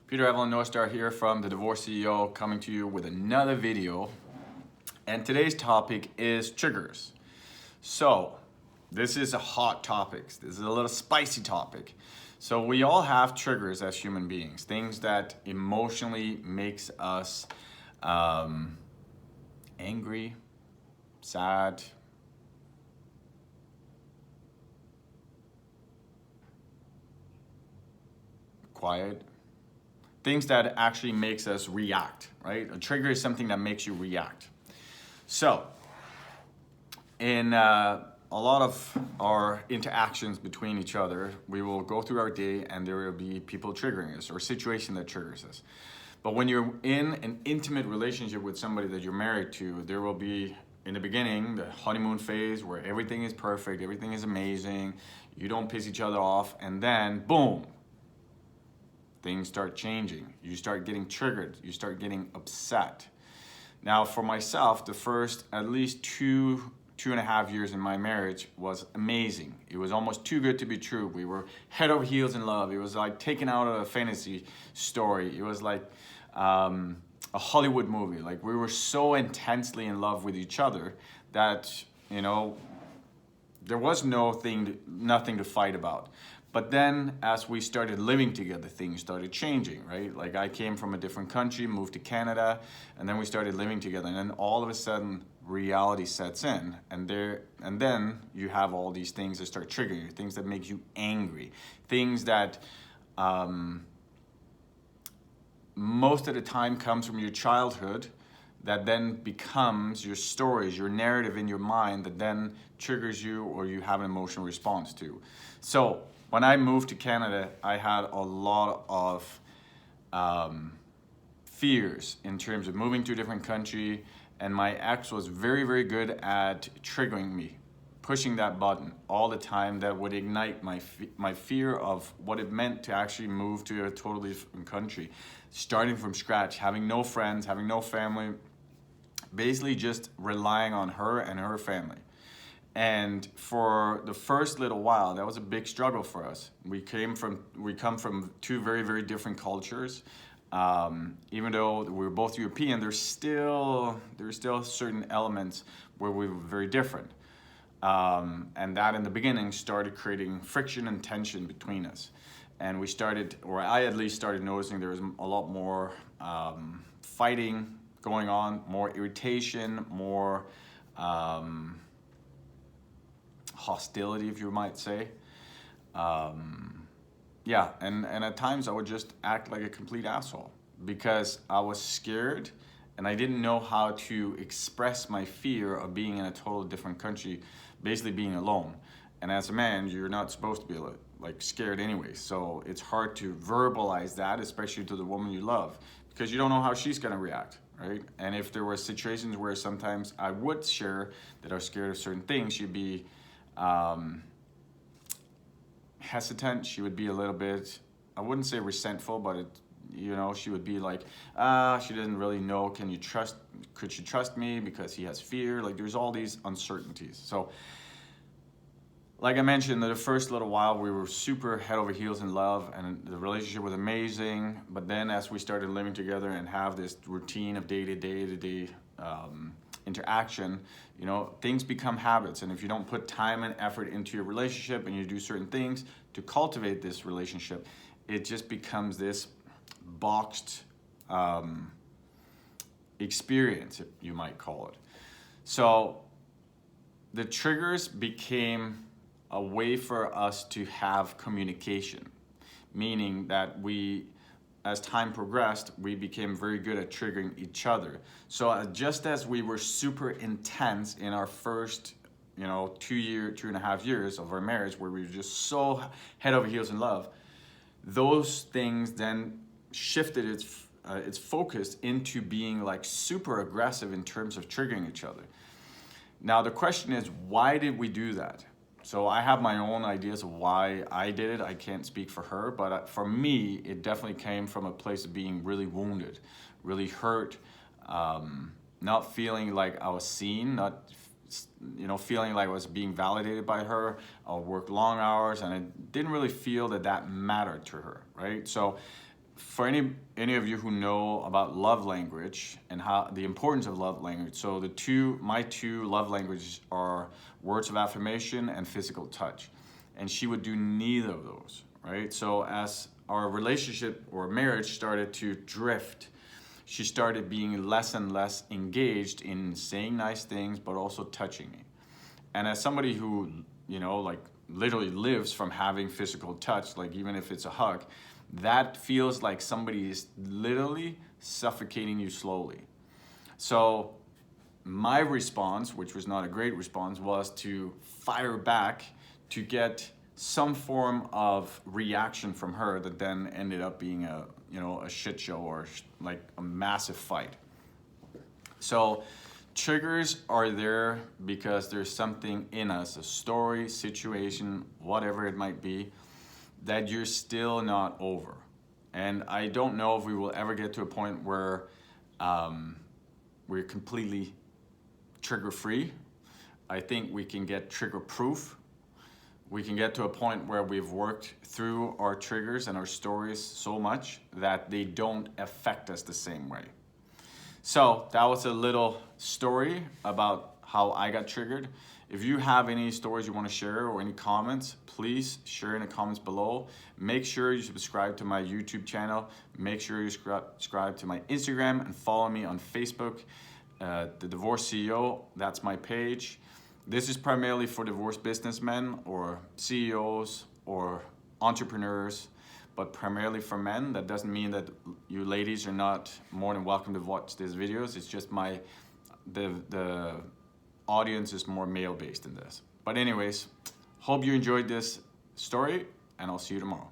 Peter Evelyn Northstar here from The Divorce CEO, coming to you with another video. And today's topic is triggers. So this is a hot topic. This is a little spicy topic. So we all have triggers as human beings, things that emotionally makes us angry, sad, quiet. Things that actually makes us react, right? A trigger is something that makes you react. So, in a lot of our interactions between each other, we will go through our day and there will be people triggering us or a situation that triggers us. But when you're in an intimate relationship with somebody that you're married to, there will be, in the beginning, the honeymoon phase where everything is perfect, everything is amazing, you don't piss each other off, and then boom, things start changing. You start getting triggered. You start getting upset. Now, for myself, the first at least two and a half years in my marriage was amazing. It was almost too good to be true. We were head over heels in love. It was like taken out of a fantasy story. It was like a Hollywood movie. Like, we were so intensely in love with each other that, you know, there was nothing to fight about. But then as we started living together, things started changing, right? Like, I came from a different country, moved to Canada, and then we started living together. And then all of a sudden, reality sets in. And then you have all these things that start triggering you, things that make you angry, things that most of the time comes from your childhood, that then becomes your stories, your narrative in your mind that then triggers you or you have an emotional response to. So when I moved to Canada, I had a lot of fears in terms of moving to a different country, and my ex was very, very good at triggering me, pushing that button all the time that would ignite my fear of what it meant to actually move to a totally different country, starting from scratch, having no friends, having no family, basically just relying on her and her family. And for the first little while, that was a big struggle for us. We come from two very, very different cultures. Even though we were both European, there's still certain elements where we were very different. And that in the beginning started creating friction and tension between us. And we started, or I at least started noticing there was a lot more fighting going on, more irritation, more hostility, if you might say. Yeah, and at times I would just act like a complete asshole because I was scared and I didn't know how to express my fear of being in a totally different country, basically being alone. And as a man, you're not supposed to be like scared anyway. So it's hard to verbalize that, especially to the woman you love, because you don't know how she's gonna react, right? And if there were situations where sometimes I would share that I was scared of certain things, she'd be hesitant. She would be a little bit, I wouldn't say resentful, but she would be like, she doesn't really know, could she trust me because he has fear? Like, there's all these uncertainties. So like I mentioned, the first little while we were super head over heels in love and the relationship was amazing. But then as we started living together and have this routine of day-to-day interaction, things become habits. And if you don't put time and effort into your relationship and you do certain things to cultivate this relationship, it just becomes this boxed experience, you might call it. So the triggers became a way for us to have communication, meaning that as time progressed, we became very good at triggering each other. So just as we were super intense in our first, 2.5 years of our marriage, where we were just so head over heels in love, those things then shifted its focus into being like super aggressive in terms of triggering each other. Now the question is, why did we do that? So I have my own ideas of why I did it. I can't speak for her, but for me, it definitely came from a place of being really wounded, really hurt, not feeling like I was seen, not feeling like I was being validated by her. I worked long hours and I didn't really feel that mattered to her, right? So for any of you who know about love language and how the importance of love language, so my two love languages are words of affirmation and physical touch, and she would do neither of those, right? So as our relationship or marriage started to drift, she started being less and less engaged in saying nice things, but also touching me. And as somebody who, like literally lives from having physical touch, like even if it's a hug, that feels like somebody is literally suffocating you slowly. So my response, which was not a great response, was to fire back to get some form of reaction from her that then ended up being a shit show or like a massive fight. So triggers are there because there's something in us, a story, situation, whatever it might be, that you're still not over. And I don't know if we will ever get to a point where we're completely trigger free. I think we can get trigger proof. We can get to a point where we've worked through our triggers and our stories so much that they don't affect us the same way. So that was a little story about how I got triggered. If you have any stories you want to share or any comments, please share in the comments below. Make sure you subscribe to my YouTube channel. Make sure you subscribe to my Instagram and follow me on Facebook. The Divorce CEO, that's my page. This is primarily for divorced businessmen or CEOs or entrepreneurs, but primarily for men. That doesn't mean that you ladies are not more than welcome to watch these videos. It's just the audience is more male based in this. But anyways, hope you enjoyed this story, and I'll see you tomorrow.